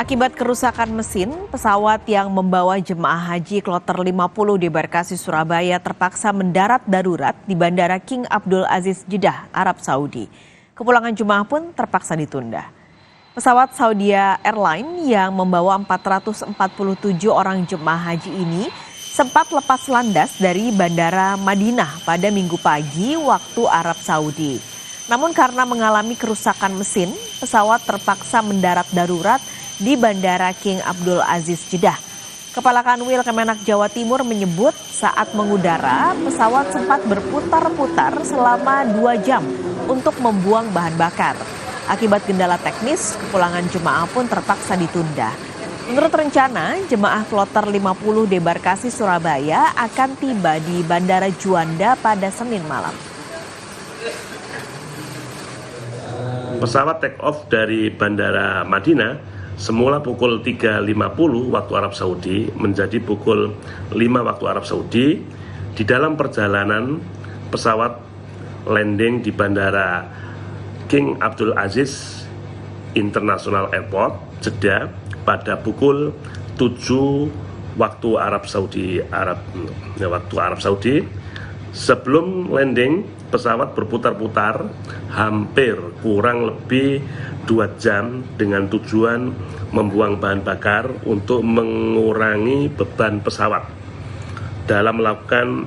Akibat kerusakan mesin, pesawat yang membawa jemaah haji kloter 50 di Barkasi Surabaya terpaksa mendarat darurat di Bandara King Abdul Aziz Jeddah, Arab Saudi. Kepulangan jemaah pun terpaksa ditunda. Pesawat Saudia Airlines yang membawa 447 orang jemaah haji ini sempat lepas landas dari Bandara Madinah pada Minggu pagi waktu Arab Saudi. Namun karena mengalami kerusakan mesin, pesawat terpaksa mendarat darurat di Bandara King Abdul Aziz Jeddah. Kepala Kanwil Kemenak Jawa Timur menyebut saat mengudara, pesawat sempat berputar-putar selama 2 jam untuk membuang bahan bakar. Akibat kendala teknis, kepulangan jemaah pun terpaksa ditunda. Menurut rencana, jemaah kloter 50 debarkasi Surabaya akan tiba di Bandara Juanda pada Senin malam. Pesawat take off dari Bandara Madinah semula pukul 3.50 waktu Arab Saudi menjadi pukul 5 waktu Arab Saudi. Di dalam perjalanan, pesawat landing di Bandara King Abdul Aziz International Airport, Jeddah pada pukul 7 waktu Arab Saudi. Sebelum landing, pesawat berputar-putar hampir kurang lebih 2 jam dengan tujuan membuang bahan bakar untuk mengurangi beban pesawat dalam melakukan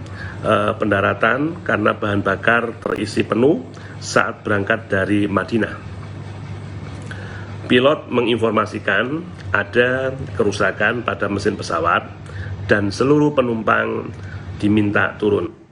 pendaratan karena bahan bakar terisi penuh saat berangkat dari Madinah. Pilot menginformasikan ada kerusakan pada mesin pesawat dan seluruh penumpang diminta turun.